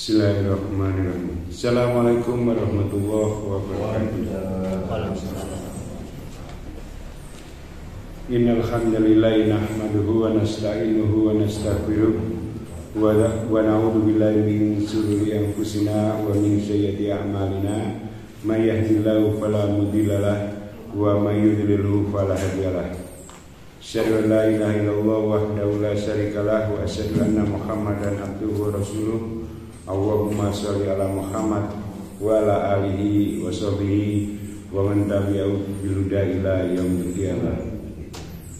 Bismillahirrahmanirrahim. Assalamualaikum warahmatullahi wabarakatuh. Innal hamdalillah nahmaduhu wa nasta'inuhu wa nastaghfiruh wa na'udzu billahi min shururi anfusina wa min sayyiati a'malina may yahdihillahu fala mudilla lahu wa may yudlilhu fala hadiya lahu. Asyhadu an la ilaha illallah wahdahu la syarika lahu wa asyhadu anna Muhammadan abduhu wa rasuluh. Allahumma sholli ala Muhammad wa ala alihi wa sahbihi wa man tabi'ahu bil huda ila yaumil qiyamah.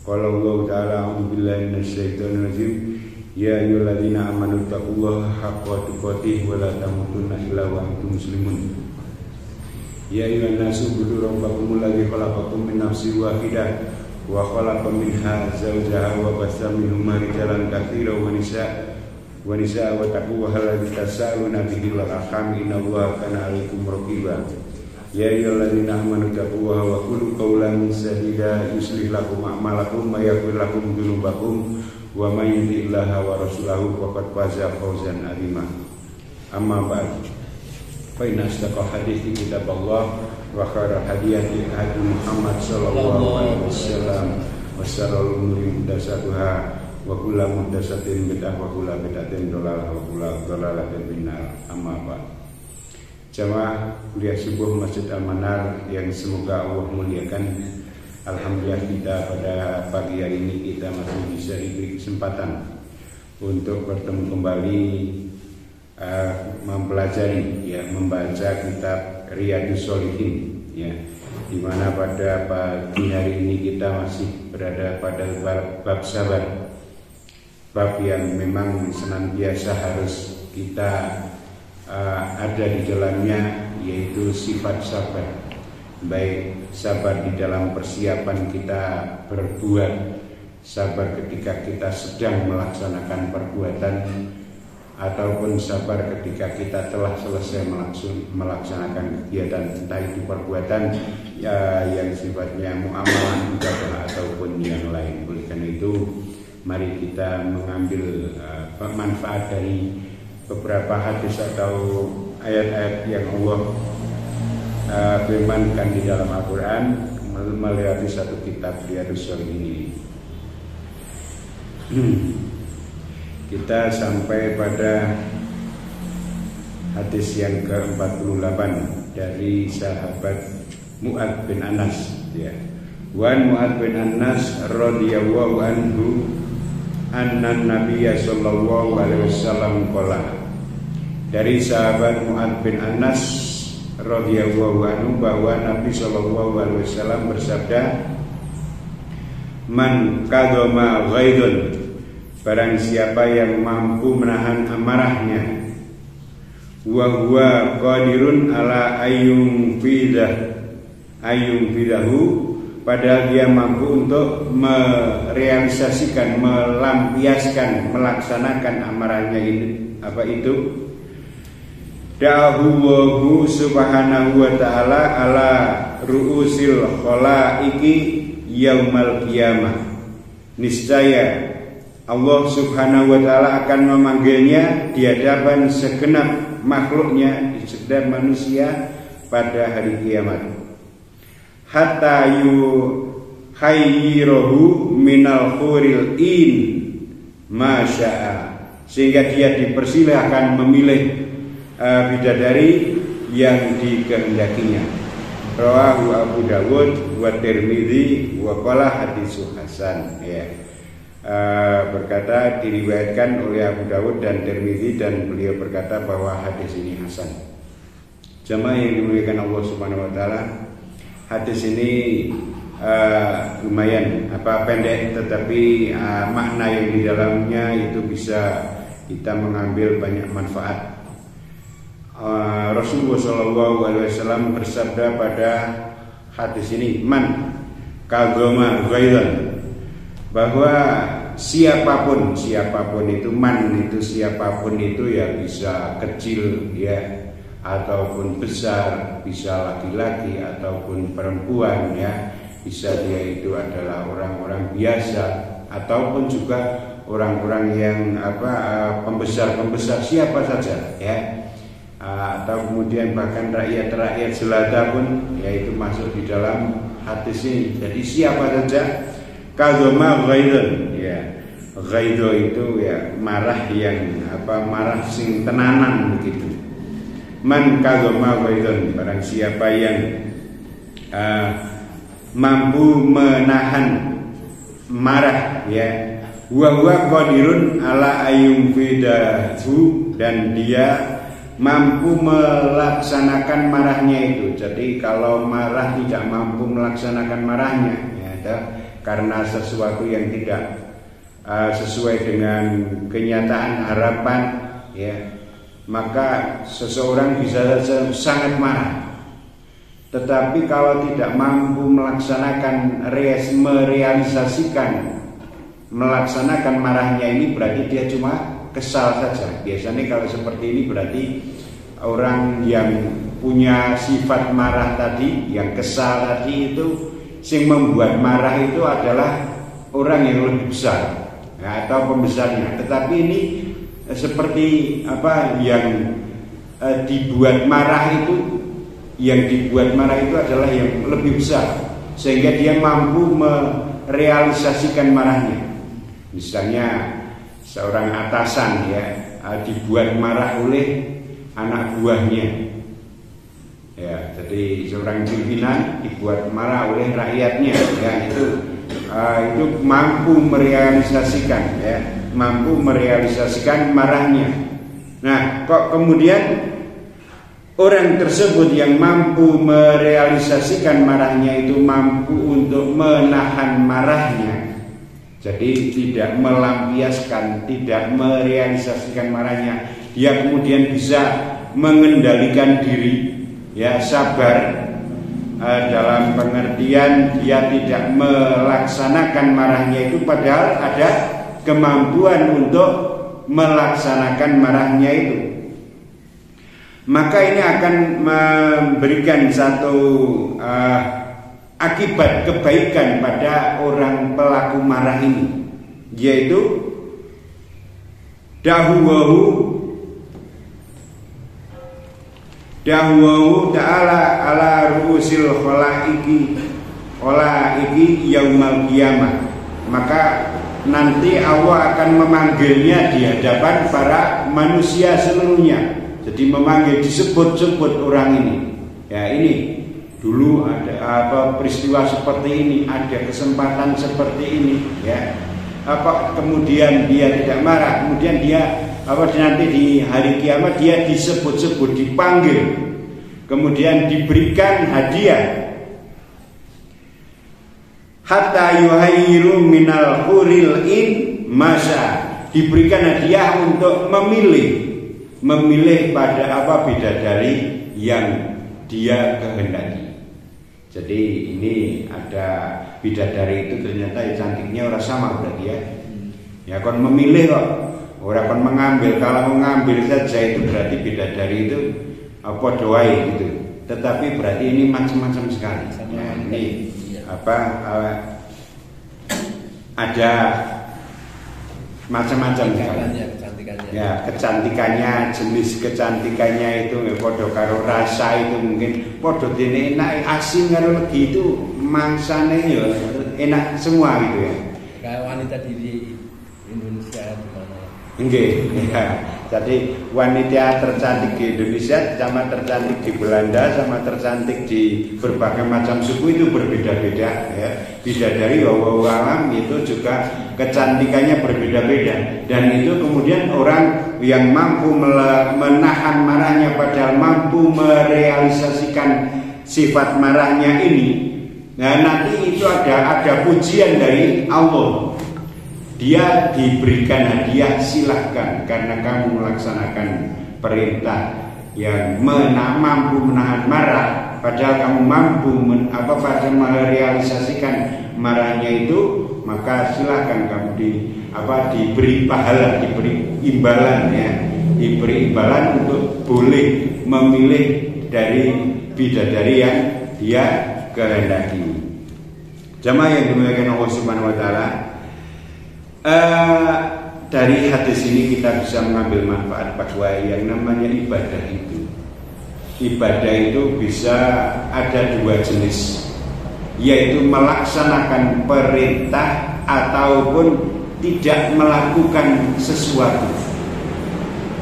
Qala Allah ta'ala a'udzu billahi minasyaitonir rajim. Ya ayyuhalladzina amanu taqullaha haqqa tuqatih wa la tamutunna illa wa antum muslimun. Ya ayyuhan nasu ubudu rabbakumul ladzi khalaqakum min nafsin wahidah wa khalaqa minha zawjaha wa bassa minhuma rijalan katsiran wa nisaa wa taqullaha alladzi tasaaluna bihi wal arham innallaha kana 'alaikum raqiba. Ya ayyuhalladzina amanu taqullaha wa qulu qawlan sadida yuslih lakum a'malakum wa yaghfir lakum dzunubakum wa may yuti'illaha wa rasulahu faqad faza fawzan 'azima. Amma ba'd. Fa inna asdaqal hadithi kitabullah wa khairal hadi hadi Muhammad sallallahu alaihi wasallam wa syarrul umuri muhdatsatuha wa kullu muhdatsatin bid'ah wa kullu bid'atin dhalalah wa kullu dhalalatin finnar. Amma ba'd. Jamaah kuliah subuh Masjid Al-Manar yang semoga Allah muliakan. Alhamdulillah kita pada pagi hari ini kita masih bisa diberi kesempatan untuk bertemu kembali mempelajari membaca kitab Riyadhus Shalihin di mana pada pagi hari ini kita masih berada pada bab sabar, bab yang memang senantiasa harus kita ada di dalamnya, yaitu sifat sabar, baik sabar di dalam persiapan kita berbuat, sabar ketika kita sedang melaksanakan perbuatan, ataupun sabar ketika kita telah selesai melaksanakan kegiatan, entah itu perbuatan yang sifatnya muamalah ibadah ataupun yang lain. Oleh karena itu mari kita mengambil manfaat dari beberapa hadis atau ayat-ayat yang Allah firmankan di dalam Al-Quran melalui satu kitab Riyadhus Shalihin ini. Kita sampai pada hadis yang ke-48 dari sahabat Mu'adz bin Anas, Wan Mu'adz bin Anas radhiyallahu anhu anna Nabiyya sallallahu alaihi wasallam qala. Dari sahabat Mu'adz bin Anas radhiyallahu anhu bahwa Nabi sallallahu alaihi wasallam bersabda, Man kadhama ghaidun, barang siapa yang mampu menahan amarahnya, wa huwa qadirun ala ayyum fidahu, padahal dia mampu untuk merealisasikan, melampiaskan, melaksanakan amarahnya ini, apa itu? Da'ahu subhanahu wa ta'ala ala ru'usil khalaiki yaumal qiyamah. Niscaya Allah subhanahu wa ta'ala akan memanggilnya di hadapan segenap makhluknya, di segenap manusia pada hari kiamat. Hatta yuhayyirahu minal huril in masya'a, sehingga dia dipersilahkan memilih bidadari yang dikehendakinya. Rawahu Abu Dawud wa Tirmidzi wa qala haditsun hasan. Berkata diriwayatkan oleh Abu Dawud dan Tirmidzi, dan beliau berkata bahwa hadis ini hasan. Jamaah yang dimuliakan Allah Subhanahu wa taala, hadis ini lumayan pendek, tetapi makna yang di dalamnya itu bisa kita mengambil banyak manfaat. Rasulullah SAW bersabda pada hadis ini, Man kagoma ghaidan, bahwa siapapun itu, man itu siapapun itu, ya bisa kecil ataupun besar, bisa laki-laki ataupun perempuan, bisa dia itu adalah orang-orang biasa ataupun juga orang-orang yang pembesar-pembesar siapa saja ya, atau kemudian bahkan rakyat-rakyat jelata pun yaitu masuk di dalam hadis ini. Jadi siapa saja kadzama ghaidun ya, ghaido itu ya marah yang marah sing tenanan begitu. Man kadzama ghaidun, barang siapa yang mampu menahan marah ya, wa huwa qadirun ala ayyum fidahu, dan dia mampu melaksanakan marahnya itu. Jadi kalau marah tidak mampu melaksanakan marahnya ya, karena sesuatu yang tidak sesuai dengan kenyataan harapan ya, maka seseorang bisa sangat marah. Tetapi kalau tidak mampu melaksanakan melaksanakan marahnya ini, berarti dia cuma kesal saja. Biasanya kalau seperti ini berarti orang yang punya sifat marah tadi, yang kesal tadi itu, yang membuat marah itu adalah orang yang lebih besar ya, atau pembesarnya. Tetapi ini seperti yang dibuat marah itu, adalah yang lebih besar, sehingga dia mampu merealisasikan marahnya. Misalnya seorang atasan ya dibuat marah oleh anak buahnya ya, jadi seorang pimpinan dibuat marah oleh rakyatnya ya, itu mampu merealisasikan marahnya. Nah, kok kemudian orang tersebut yang mampu merealisasikan marahnya itu mampu untuk menahan marahnya. Jadi tidak melampiaskan, tidak merealisasikan marahnya. Dia kemudian bisa mengendalikan diri, ya, sabar, dalam pengertian dia tidak melaksanakan marahnya itu, padahal ada kemampuan untuk melaksanakan marahnya itu. Maka ini akan memberikan satu akibat kebaikan pada orang pelaku marah ini, yaitu dahwahu ta'ala ala ru'usil khalaiki yaumal qiyamah. Maka nanti Allah akan memanggilnya di hadapan para manusia seluruhnya. Jadi memanggil, disebut-sebut orang ini. Ya, ini dulu ada peristiwa seperti ini, ada kesempatan seperti ini, ya. Kemudian dia tidak marah, kemudian dia nanti di hari kiamat dia disebut-sebut, dipanggil, kemudian diberikan hadiah. Hatta yuhayyiru minal huril in masa, diberikan hadiah untuk memilih pada bidadari yang dia kehendaki. Jadi ini ada bidadari itu ternyata cantiknya orang sama berarti ya. Ya kon memilih kok, orang kon mengambil. Kalau mengambil saja itu berarti bidadari itu doai gitu. Tetapi berarti ini macam-macam sekali. Ya, ini ada macam-macam sekali. Ya, kecantikannya, jenis kecantikannya itu podo karo rasa itu mungkin podo dene enak, asin karo legi itu mangsane ya enak semua gitu ya. Kayak wanita di Indonesia gimana? Nggih, ya. Jadi wanita tercantik di Indonesia sama tercantik di Belanda sama tercantik di berbagai macam suku itu berbeda-beda ya. Bidadari wallahu alam itu juga kecantikannya berbeda-beda, dan itu kemudian orang yang mampu menahan marahnya padahal mampu merealisasikan sifat marahnya ini. Nah, nanti itu ada pujian dari Allah. Dia diberikan hadiah, silahkan karena kamu melaksanakan perintah yang mampu menahan marah, padahal kamu mampu merealisasikan marahnya itu, maka silahkan kamu diberi pahala, diberi imbalan ya, diberi imbalan untuk boleh memilih dari bidadari yang dia kehendaki. Jamaah yang dimuliakan Allah Subhanahu wa taala, dari hadis ini kita bisa mengambil manfaat bahwa yang namanya ibadah itu bisa ada dua jenis, yaitu melaksanakan perintah ataupun tidak melakukan sesuatu.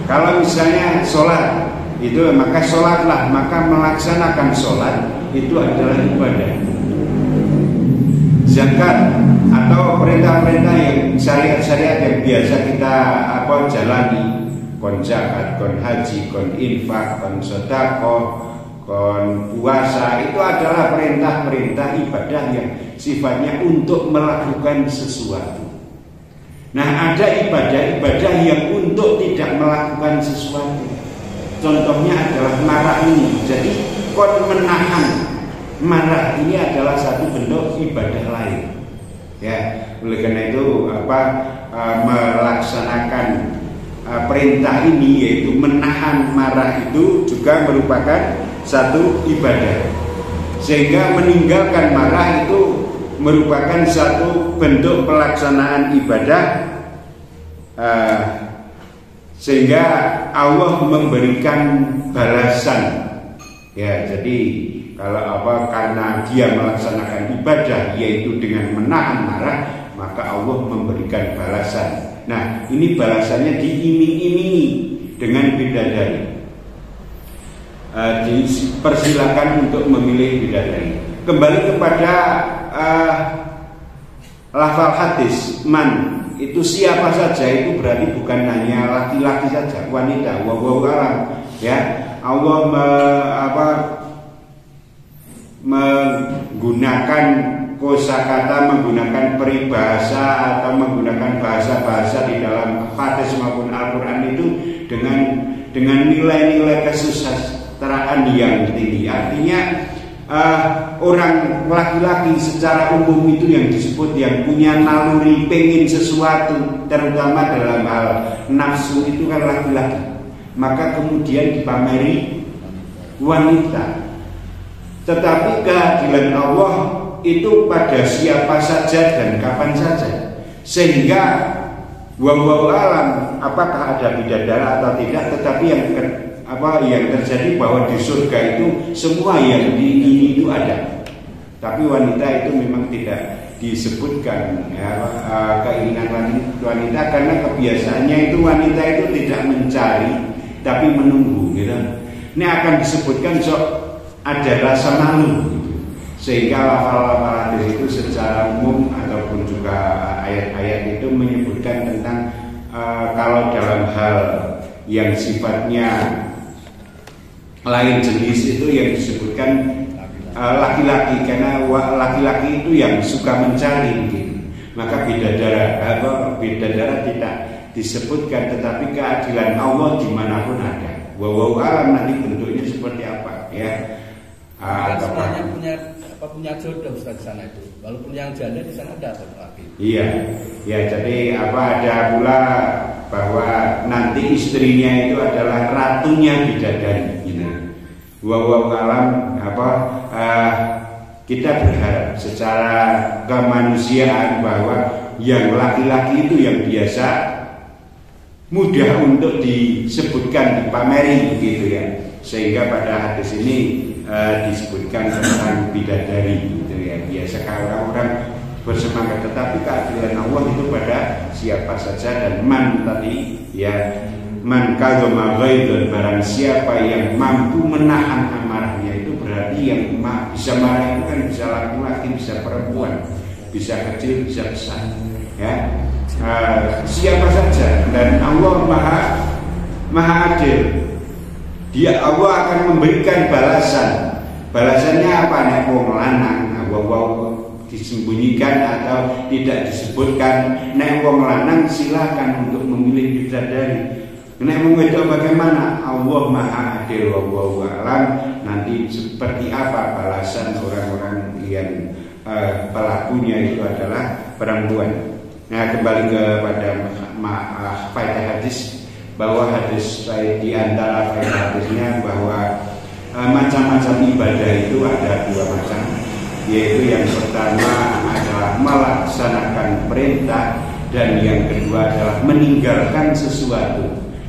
Kalau misalnya sholat itu, maka sholatlah, maka melaksanakan sholat itu adalah ibadah. Zakat atau perintah-perintah yang syariat-syariat yang biasa kita jalani, kon zakat, kon haji, kon infak, kon sedekah, kon puasa, itu adalah perintah-perintah ibadah yang sifatnya untuk melakukan sesuatu. Nah, ada ibadah-ibadah yang untuk tidak melakukan sesuatu. Contohnya adalah marah ini. Jadi kon menahan marah ini adalah satu bentuk ibadah lain. Ya, oleh karena itu melaksanakan perintah ini, yaitu menahan marah, itu juga merupakan satu ibadah. Sehingga meninggalkan marah itu merupakan satu bentuk pelaksanaan ibadah, sehingga Allah memberikan balasan. Ya, jadi kalau karena dia melaksanakan ibadah yaitu dengan menahan marah, maka Allah memberikan balasan. Nah, ini balasannya diiming-imingi dengan bidadari. Dipersilakan untuk memilih bidadari. Kembali kepada lafal hadis man, itu siapa saja, itu berarti bukan hanya laki-laki saja, wanita, wallahu a'lam. Ya, Allah menggunakan kosakata, menggunakan peribahasa atau menggunakan bahasa-bahasa di dalam hadis maupun Al-Quran itu dengan nilai-nilai kesusastraan yang tinggi. Artinya orang laki-laki secara umum itu yang disebut yang punya naluri pengen sesuatu, terutama dalam hal nafsu, itu kan laki-laki. Maka kemudian dipameri wanita. Tetapi keadilan Allah itu pada siapa saja dan kapan saja. Sehingga wallahu alam apakah ada bidadara atau tidak, tetapi yang terjadi bahwa di surga itu semua yang diingini itu ada. Tapi wanita itu memang tidak disebutkan, ya, keinginan wanita, karena kebiasaannya itu wanita itu tidak mencari tapi menunggu, gitu. Ini akan disebutkan ada rasa malu, gitu. Sehingga lafal-lafal hadis itu secara umum ataupun juga ayat-ayat itu menyebutkan tentang kalau dalam hal yang sifatnya lain jenis itu yang disebutkan laki-laki, karena laki-laki itu yang suka mencari, gitu. Maka bidadara tidak disebutkan, tetapi keadilan Allah dimanapun ada. Wallahu alam nanti bentuknya seperti apa, ya. Sebenarnya punya jodoh Ustaz di sana itu. Walaupun yang janda di sana ada lagi. Iya, ya, jadi ada pula bahwa nanti istrinya itu adalah ratunya bidadari. Gitu. Wallahu alam kita berharap secara kemanusiaan bahwa yang laki-laki itu yang biasa mudah untuk disebutkan, dipameri, gitu ya. Sehingga pada hadis ini disebutkan tentang bidadari, gitu ya. Biasa kalau orang bersemangat, tetapi keadilan Allah itu pada siapa saja. Dan man tadi, ya, man kadzama ghaidun, barang siapa yang mampu menahan amarahnya, itu berarti yang bisa marah itu kan bisa laki-laki, bisa perempuan, bisa kecil, bisa besar, ya. Siapa saja, dan Allah maha adil. Dia Allah akan memberikan balasan. Balasannya apa? Nek wong lanang disembunyikan atau tidak disebutkan. Nek wong lanang silakan untuk memilih bidadari. Nek wong wedok bagaimana? Allah maha adil, wallahu a'lam. Nanti seperti apa balasan orang-orang yang pelakunya itu adalah perempuan. Nah, kembali kepada faedah hadis, bahwa hadis di antara faedah hadisnya bahwa macam-macam ibadah itu ada dua macam, yaitu yang pertama adalah melaksanakan perintah, dan yang kedua adalah meninggalkan sesuatu.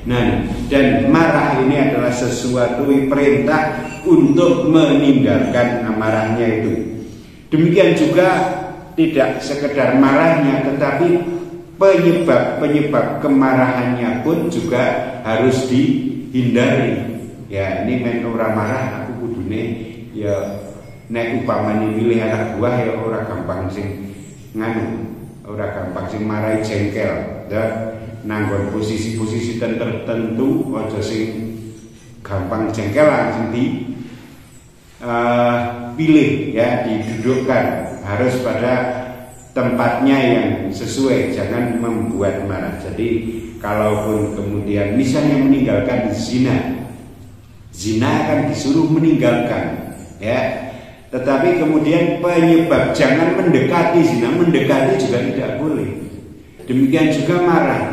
Nah, dan marah ini adalah sesuatu perintah untuk meninggalkan amarahnya itu. Demikian juga tidak sekedar marahnya, tetapi penyebab kemarahannya pun juga harus dihindari. Ya, ini men ora marah aku kudune ya nek upamane milih anak buah ya ora gampang sing nganu, ora gampang sing marahi jengkel. Ya, nanggon posisi-posisi tertentu aja sing gampang jengkel langsung pilih ya, didudukkan, harus pada tempatnya yang sesuai, jangan membuat marah. Jadi kalaupun kemudian misalnya meninggalkan zina akan disuruh meninggalkan ya, tetapi kemudian penyebab jangan mendekati zina, mendekati juga tidak boleh. Demikian juga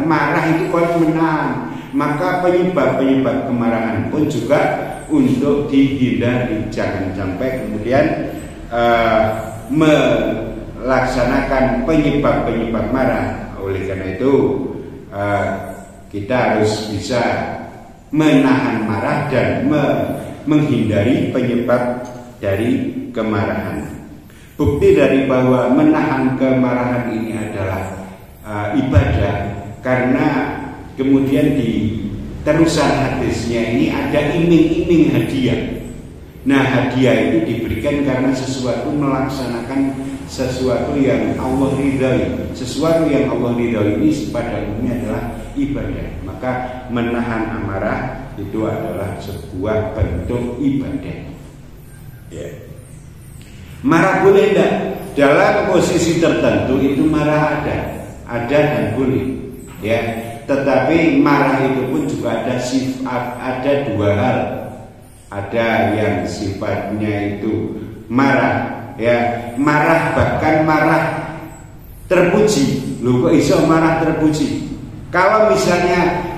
marah itu kalau menahan, maka penyebab kemarahan pun juga untuk dihindari. Jangan sampai kemudian melaksanakan penyebab marah. Oleh karena itu kita harus bisa menahan marah dan menghindari penyebab dari kemarahan. Bukti dari bahwa menahan kemarahan ini adalah ibadah, karena kemudian di terusan hadisnya ini ada iming-iming hadiah. Nah, hadiah itu diberikan karena sesuatu melaksanakan sesuatu yang Allah ridhai. Sesuatu yang Allah ridhai ini pada umumnya adalah ibadah. Maka menahan amarah itu adalah sebuah bentuk ibadah. Ya. Marah boleh tidak? Dalam posisi tertentu itu marah ada dan boleh. Ya. Tetapi marah itu pun juga ada sifat, ada dua hal. Ada yang sifatnya itu marah, ya, marah bahkan marah terpuji. Loh, kok iso marah terpuji? Kalau misalnya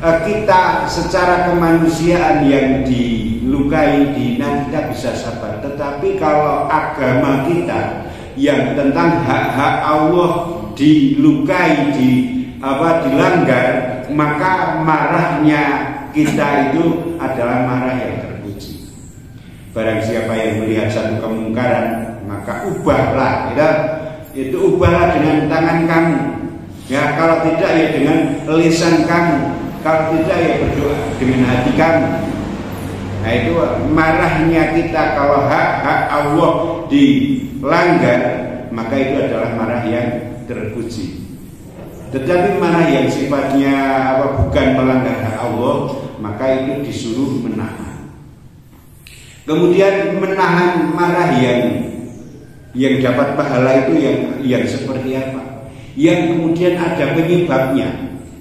kita secara kemanusiaan yang dilukai, dihina, kita bisa sabar. Tetapi kalau agama kita yang tentang hak-hak Allah dilukai, dilanggar, maka marahnya kita itu adalah marah yang terpuji. Barang siapa yang melihat satu kemungkaran, maka ubahlah, ya. Itu ubahlah dengan tangan kamu. Ya, kalau tidak ya dengan lisan kamu. Kalau tidak ya berdoa dengan hati kamu. Nah, itu marahnya kita kalau hak Allah dilanggar, maka itu adalah marah yang terpuji. Tetapi marah yang sifatnya bukan melanggar hak Allah, maka itu disuruh menahan. Kemudian menahan marah yang dapat pahala itu yang seperti apa? Yang kemudian ada penyebabnya.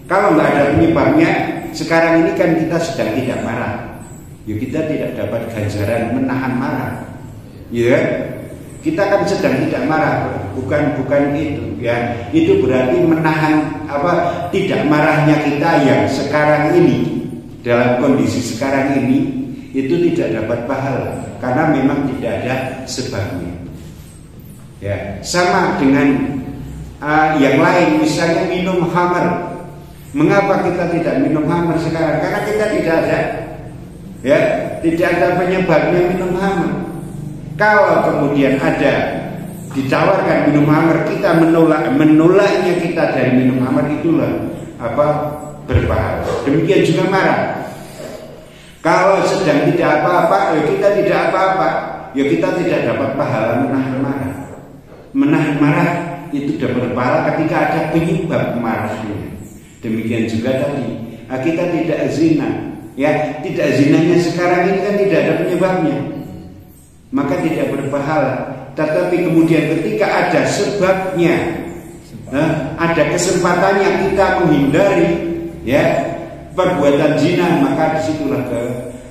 Kalau nggak ada penyebabnya, sekarang ini kan kita sedang tidak marah, ya kita tidak dapat ganjaran menahan marah. Ya, kita kan sedang tidak marah, bukan itu. Ya, itu berarti menahan tidak marahnya kita yang sekarang ini, dalam kondisi sekarang ini itu tidak dapat pahala karena memang tidak ada sebabnya. Ya, sama dengan yang lain, misalnya minum khamar. Mengapa kita tidak minum khamar sekarang? Karena kita tidak ada penyebabnya minum khamar. Kalau kemudian ada ditawarkan minum khamar, kita menolaknya kita dari minum khamar, itulah berpahala. Demikian juga marah. Kalau sedang tidak apa-apa, ya kita tidak apa-apa, ya kita tidak dapat pahala menahan marah. Menahan marah itu dapat pahala ketika ada penyebab marahnya. Demikian juga tadi, kita tidak zina, ya, tidak zinanya sekarang ini kan tidak ada penyebabnya, maka tidak berpahala. Tetapi kemudian ketika ada sebabnya, ada kesempatannya kita menghindari, ya, perbuatan zina, maka disitulah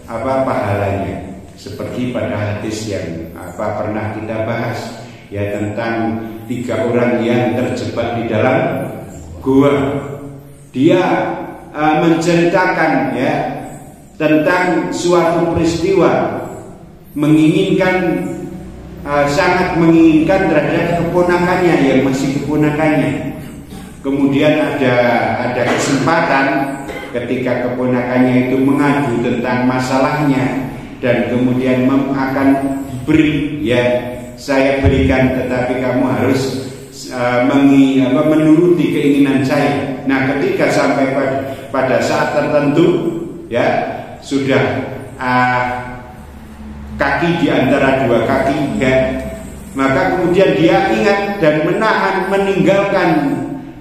pahalanya. Seperti pada hadis yang pernah kita bahas, ya, tentang 3 orang yang terjebak di dalam gua. Dia menceritakan, ya, tentang suatu peristiwa, sangat menginginkan terhadap keponakannya yang masih keponakannya. kemudian ada kesempatan ketika keponakannya itu mengadu tentang masalahnya dan kemudian akan beri, ya saya berikan, tetapi kamu harus menuruti keinginan saya. Nah, ketika sampai pada saat tertentu, ya sudah kaki di antara dua kaki, ya, maka kemudian dia ingat dan meninggalkan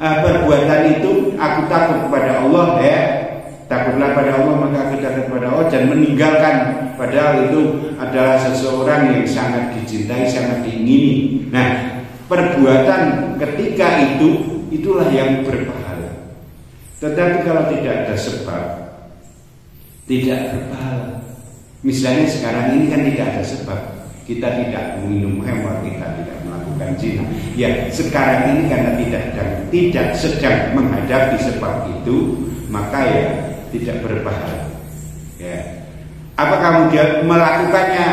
perbuatan itu. Aku takut kepada Allah, ya, takutlah pada Allah maka aku takut kepada Allah, dan meninggalkan padahal itu adalah seseorang yang sangat dicintai, sangat diingini. Nah, perbuatan ketika itulah yang berpahala. Tetapi kalau tidak ada sebab, tidak berpahala. Misalnya sekarang ini kan tidak ada sebab, kita tidak minum khamr, kita tidak melakukan zina. Ya, sekarang ini karena tidak sedang menghadapi sebab itu, maka ya tidak berpahala. Ya. Apakah kemudian melakukannya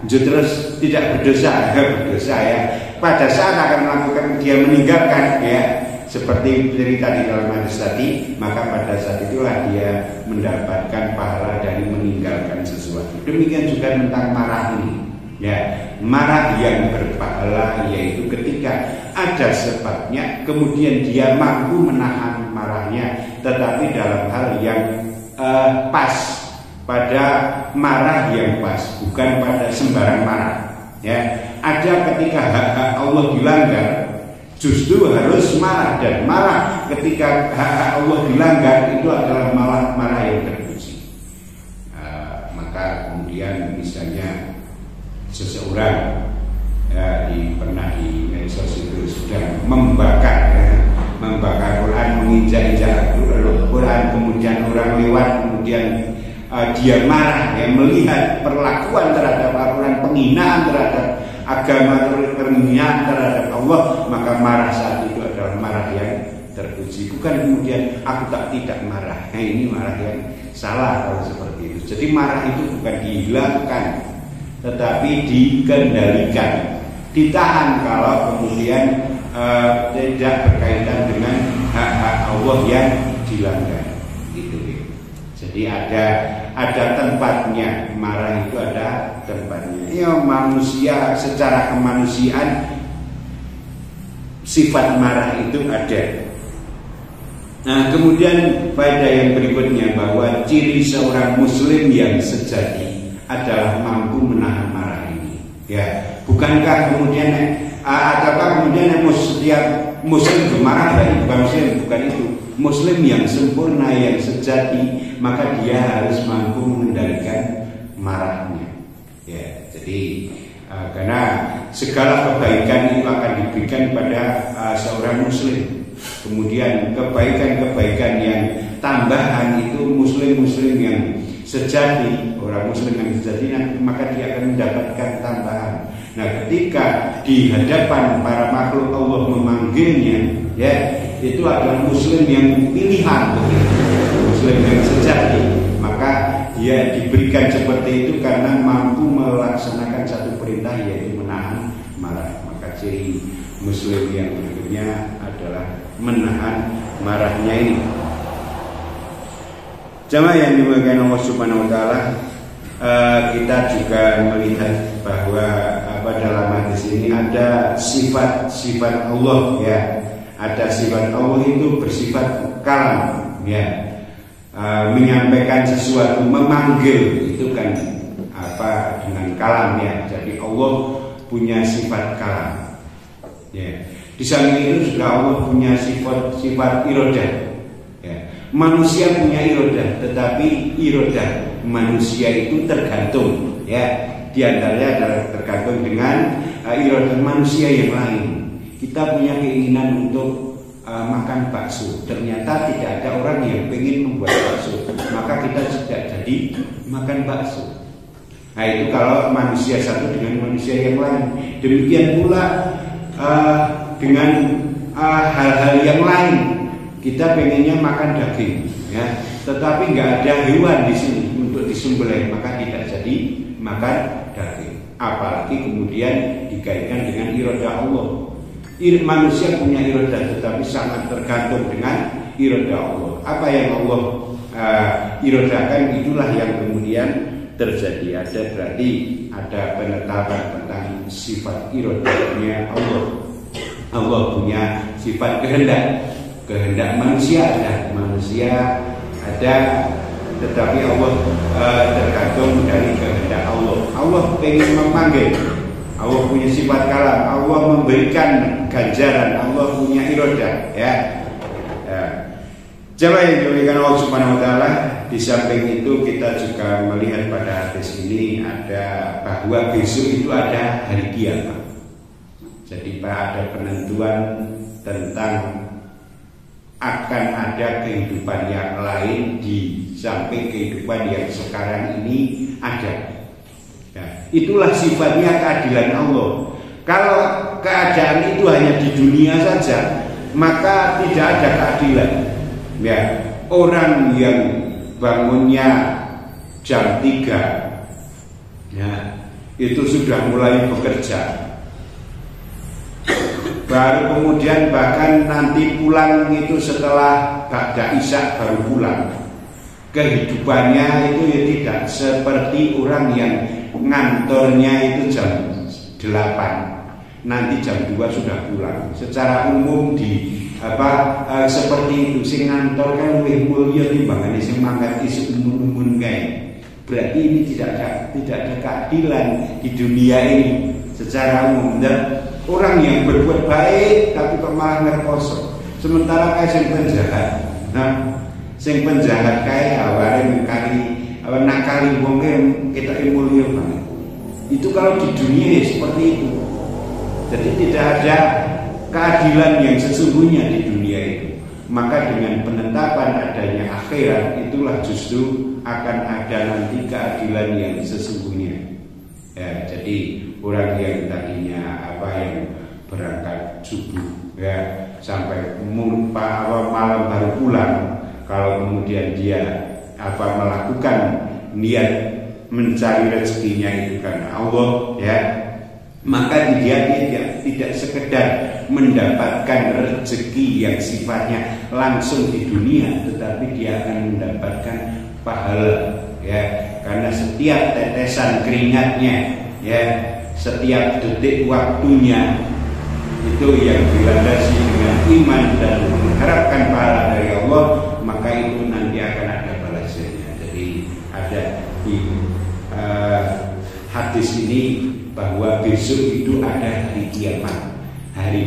terus tidak berdosa? Berdosa, ya. Pada saat akan melakukan dia meninggalkan, ya, seperti cerita di dalam hadis tadi, maka pada saat itulah dia mendapatkan pahala dari meninggalkan sesuatu. Demikian juga tentang marah ini, ya, marah yang berpahala yaitu ketika ada sebabnya, kemudian dia mampu menahan marahnya, tetapi dalam hal yang pas, pada marah yang pas, bukan pada sembarang marah. Ya, ada ketika hak-hak Allah dilanggar, justru harus marah, dan marah ketika hak-hak Allah dilanggar itu adalah marah yang terpuji. Maka kemudian misalnya seseorang pernah di medsos itu sedang membakar Quran, menginjak-injak Quran, kemudian orang lewat, kemudian dia marah, ya, melihat perlakuan terhadap Al-Quran, penghinaan terhadap agama, penghinaan terhadap Allah, maka marah saat itu adalah marah yang terpuji. Bukan kemudian aku tidak marah. Nah, ini marah yang salah kalau seperti itu. Jadi marah itu bukan dihilangkan, tetapi dikendalikan, ditahan kalau kemudian tidak berkaitan dengan hak-hak Allah yang dilanggar. Gitu. Jadi ada tempatnya, marah itu ada tempatnya. Ya, manusia secara kemanusiaan sifat marah itu ada. Nah, kemudian faedah yang berikutnya bahwa ciri seorang muslim yang sejati adalah mampu menahan marah ini. Ya, bukankah kemudian ataukah kemudian setiap muslim bermarah berarti bukan muslim? Bukan itu. Muslim yang sempurna, yang sejati, maka dia harus mampu mengendalikan marahnya. Ya, jadi karena segala kebaikan itu akan diberikan pada seorang muslim. Kemudian kebaikan-kebaikan yang tambahan itu muslim-muslim yang sejati, orang muslim yang sejati, maka dia akan mendapatkan tambahan. Nah, ketika di hadapan para makhluk Allah memanggilnya, ya, itu adalah muslim yang pilihan, muslim yang sejati, maka dia diberikan seperti itu karena mampu melaksanakan satu perintah, yaitu menahan marah. Maka ciri muslim yang berikutnya adalah menahan marahnya ini. Jamaah yang dimuliakan Allah Subhanahu wa taala, kita juga melihat bahwa dalam hadis ini ada sifat-sifat Allah, ya. Ada sifat Allah itu bersifat kalam, ya. Menyampaikan sesuatu, memanggil itu kan dengan kalam, ya. Jadi Allah punya sifat kalam, ya. Di samping itu juga Allah punya sifat irodah, ya. Manusia punya irodah, tetapi irodah manusia itu tergantung, ya. Di antaranya adalah tergantung dengan irodah manusia yang lain. Kita punya keinginan untuk makan bakso, ternyata tidak ada orang yang ingin membuat bakso, maka kita tidak jadi makan bakso. Nah, itu kalau manusia satu dengan manusia yang lain. Demikian pula dengan hal-hal yang lain. Kita pengennya makan daging, ya, tetapi nggak ada hewan di sini untuk disembelih, maka tidak jadi makan daging. Apalagi kemudian dikaitkan dengan irodah Allah. Manusia punya iroda, tetapi sangat tergantung dengan iroda Allah. Apa yang Allah irodakan, itulah yang kemudian terjadi. Berarti ada penetapan tentang sifat irodanya Allah. Allah punya sifat kehendak manusia ada, tetapi Allah tergantung dari kehendak Allah. Allah ingin memanggil, Allah punya sifat kalam, Allah memberikan ganjaran, Allah punya iroda, ya. Coba yang dimuliakan Allah Subhanahu wa taala, di samping itu kita juga melihat pada hadis ini ada bahwa besok itu ada hari kiamat. Jadi ada penentuan tentang akan ada kehidupan yang lain di samping kehidupan yang sekarang ini ada. Ya, itulah sifatnya keadilan Allah. Kalau keadaan itu hanya di dunia saja, maka tidak ada keadilan. Ya, orang yang bangunnya jam 3, ya, itu sudah mulai bekerja. Baru kemudian bahkan nanti pulang itu setelah ba'da isya baru pulang. Kehidupannya itu ya tidak seperti orang yang ngantornya itu jam 8, nanti jam 2 sudah pulang. Secara umum seperti itu, sing ngantor kan luwih mulya timbangane sing mangkat isuk umun-umun kae. Berarti ini tidak ada keadilan di dunia ini secara umum. Dan orang yang berbuat baik tapi kok malah ngerkoso, sementara kae sing penjahat. Nah, sing penjahat kae aware nakali wong kita mulya banget. Itu kalau di dunia seperti itu. Jadi tidak ada keadilan yang sesungguhnya di dunia itu. Maka dengan penetapan adanya akhirat, itulah justru akan ada nanti keadilan yang sesungguhnya. Ya, jadi orang yang tadinya yang berangkat subuh, ya, sampai malam baru pulang, kalau kemudian dia melakukan niat mencari rezekinya itu karena Allah, ya, maka dia tidak sekedar mendapatkan rezeki yang sifatnya langsung di dunia, tetapi dia akan mendapatkan pahala, ya, karena setiap tetesan keringatnya, ya, setiap detik waktunya itu yang dilandasi dengan iman dan mengharapkan pahala dari Allah, maka itu nanti akan ada balasannya. Jadi ada di hadis ini bahwa besok itu ada hari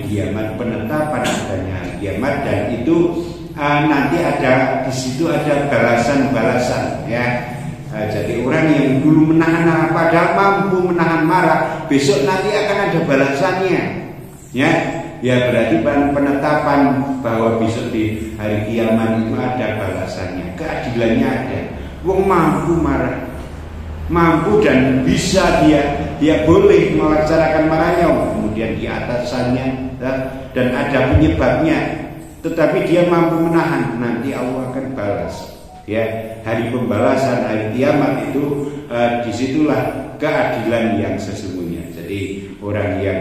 kiamat, penetapan adanya hari kiamat, dan itu nanti ada di situ ada balasan, ya. Jadi orang yang dulu menahan marah, padahal mampu menahan marah, besok nanti akan ada balasannya, ya. Ya, berarti penetapan bahwa besok di hari kiamat itu ada balasannya, keadilannya ada. Wong mampu marah, mampu dan bisa dia boleh melaksanakan marahnya, kemudian di atasannya dan ada penyebabnya, tetapi dia mampu menahan, nanti Allah akan balas. Ya, hari pembalasan, hari kiamat itu disitulah keadilan yang sesungguhnya. Jadi orang yang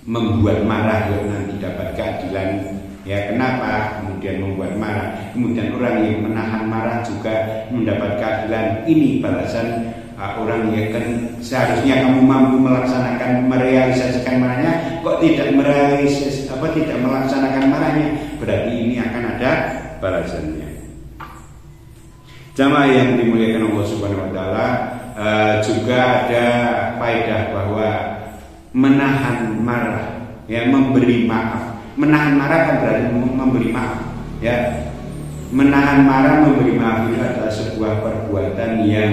membuat marah ya nanti dapat keadilan. Ya, kenapa kemudian membuat marah? Kemudian orang yang menahan marah juga mendapat keadilan. Ini balasan orang yang kan seharusnya kamu mampu melaksanakan, merealisasikan marahnya, kok tidak tidak melaksanakan marahnya, berarti ini akan ada balasannya. Jamaah yang dimuliakan Allah Subhanahu wa taala, juga ada faedah bahwa menahan marah, ya, memberi maaf. Menahan marah kan berarti memberi maaf, ya. Menahan marah, memberi maaf itu adalah sebuah perbuatan yang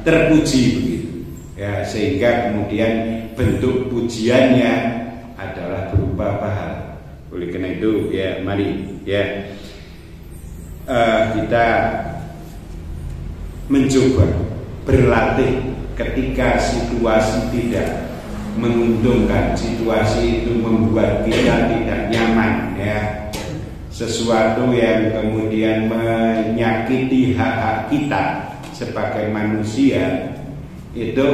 terpuji begitu, ya, sehingga kemudian bentuk pujiannya adalah berupa pahala. Oleh karena itu, ya, mari, ya, kita mencoba berlatih ketika situasi tidak menguntungkan, situasi itu membuat kita tidak nyaman, ya, sesuatu yang kemudian menyakiti hak-hak kita sebagai manusia, itu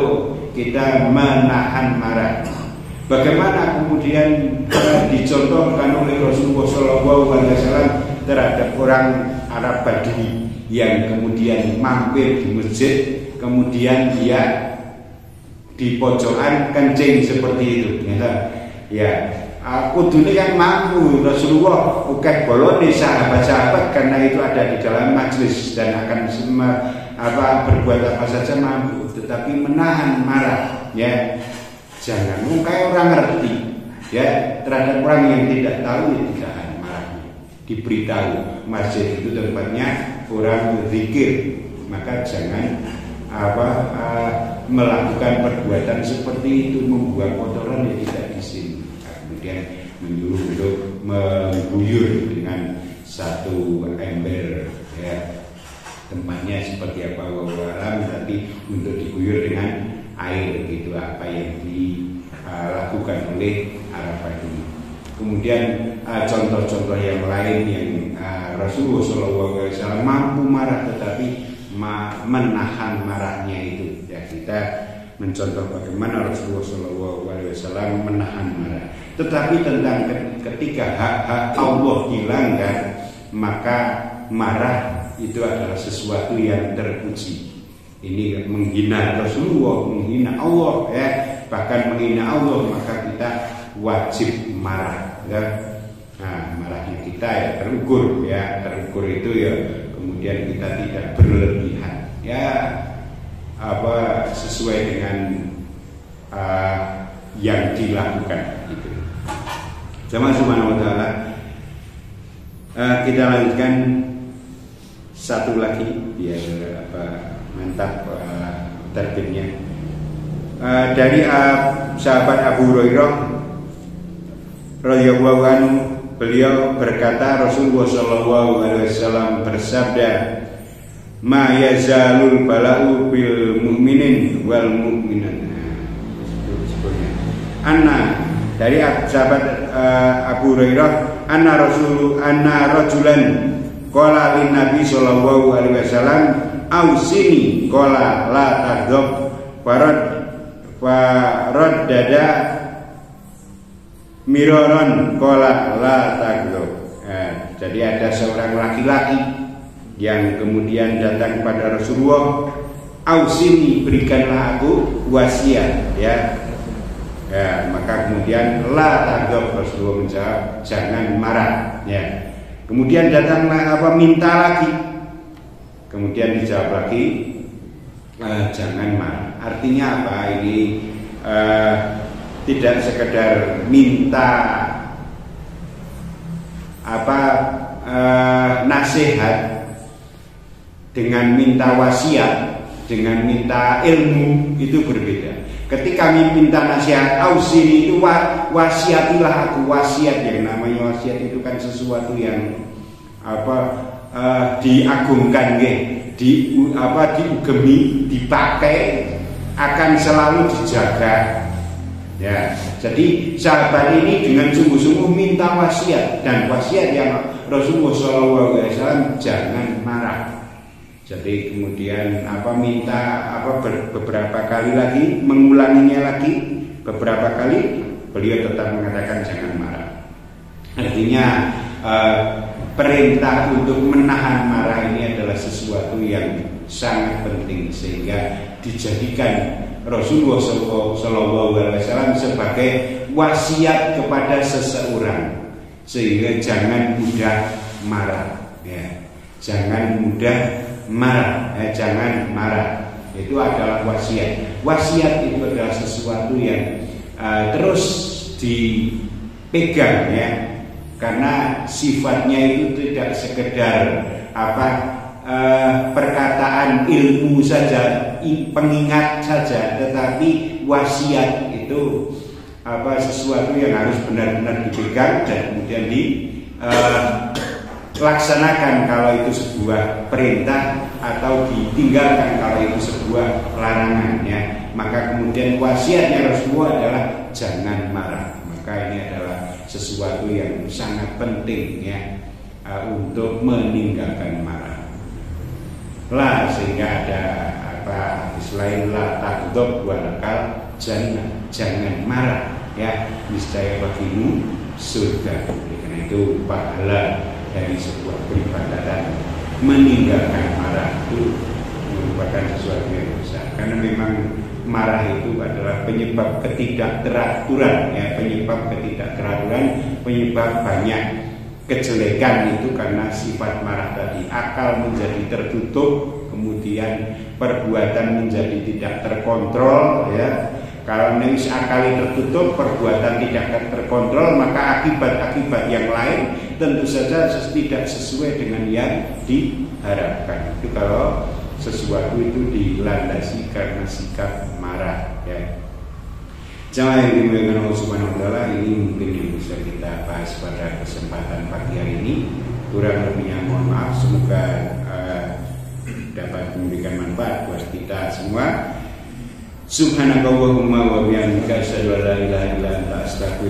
kita menahan marah. Bagaimana kemudian dicontohkan oleh Rasulullah SAW terhadap orang Arab Badui yang kemudian mampir di masjid, kemudian dia di pojokan kencing seperti itu, ya. Kudune kan mampu Rasulullah ukeh bolone sahabat-sahabat karena itu ada di dalam majlis dan akan berbuat apa saja mampu, tetapi menahan marah, ya. Jangan kayak orang ngerti, ya, terhadap orang yang tidak tahu ya tidak marahnya. Diberitahu masjid itu tempatnya orang berzikir, maka jangan melakukan perbuatan seperti itu, membuang kotoran yang tidak di sini. Kemudian menyuruh untuk mengguyur dengan satu ember, ya, tempatnya seperti apa wawalam, tapi untuk diguyur dengan air, gitu apa yang dilakukan oleh Arab Badui. Kemudian contoh-contoh yang lain yang Rasulullah SAW mampu marah tetapi menahan marahnya itu, ya, kita mencontoh bagaimana Rasulullah SAW menahan marah. Tetapi tentang ketika hak-hak Allah dilanggar, maka marah itu adalah sesuatu yang terpuji. Ini menghina Rasulullah, menghina Allah, ya, bahkan menghina Allah, maka kita wajib marah, ya. Nah, marahnya kita ya terukur, ya, terukur itu ya, kemudian kita tidak berlebihan, ya, sesuai dengan yang dilakukan itu. Sama Subhanahu wa taala. Kita lanjutkan satu lagi biar mantap tertibnya. Dari sahabat Abu Hurairah radhiyallahu anhu, beliau berkata Rasulullah SAW bersabda, ma yazalul bala'u bil mu'minin wal mu'minat. Anna, dari sahabat Abu Hurairah, anna rajulan qala lin Nabi sallallahu alaihi wasallam ausini qala la taghdab farad dada miraron qala la taghdab. Jadi ada seorang laki-laki yang kemudian datang kepada Rasulullah, ausini, berikanlah aku wasiat, ya. Ya, maka kemudian la taghdab, Rasulullah menjawab jangan marah, ya. Kemudian datanglah minta lagi, kemudian dijawab lagi jangan marah. Artinya apa ini? Tidak sekedar minta nasihat dengan minta wasiat, dengan minta ilmu itu berbeda. Ketika minta nasihat ausini itu wasiatilah aku, wasiat. Yang namanya wasiat itu kan sesuatu yang diagungkan, diugemi, dipakai, akan selalu dijaga, ya. Jadi sahabat ini dengan sungguh-sungguh minta wasiat, dan wasiat yang Rasulullah SAW jangan marah. Jadi kemudian minta beberapa kali lagi, mengulanginya lagi beberapa kali, beliau tetap mengatakan jangan marah. Artinya perintah untuk menahan marah ini adalah sesuatu yang sangat penting, sehingga dijadikan Rasulullah SAW sebagai wasiat kepada seseorang, sehingga jangan mudah marah, ya. Jangan mudah marah, jangan marah. Itu adalah wasiat. Wasiat itu adalah sesuatu yang terus dipegang, ya, karena sifatnya itu tidak sekedar perkataan ilmu saja, pengingat saja, tetapi wasiat itu sesuatu yang harus benar-benar dipegang dan kemudian laksanakan kalau itu sebuah perintah, atau ditinggalkan kalau itu sebuah larangan, ya. Maka kemudian wasiatnya Rasulullah adalah jangan marah. Maka ini adalah sesuatu yang sangat penting, ya, untuk meninggalkan marah. Sehingga ada selain la taghdab walakal jangan marah. ya niscaya bagimu surga. Karena itu pahala dari sebuah peribadatan meninggalkan marah itu merupakan sesuatu yang besar, karena memang marah itu adalah penyebab ketidakteraturan, ya, penyebab banyak kejelekan itu karena sifat marah tadi. Akal menjadi tertutup, kemudian perbuatan menjadi tidak terkontrol, ya. Kalau nemis akali tertutup, perbuatan tidak terkontrol, maka akibat-akibat yang lain tentu saja tidak sesuai dengan yang diharapkan. Itu kalau sesuatu itu dilandasi karena sikap marah, ya. Jamaah yang dimuliakan Allah Subhanahu wa taala, ini mungkin yang bisa kita bahas pada kesempatan pagi hari ini. Kurang lebihnya mohon maaf, semoga dapat memberikan manfaat buat kita semua. Subhanakallahumma wa bihamdika asyhadu an la ilaha illa anta astaghfiruka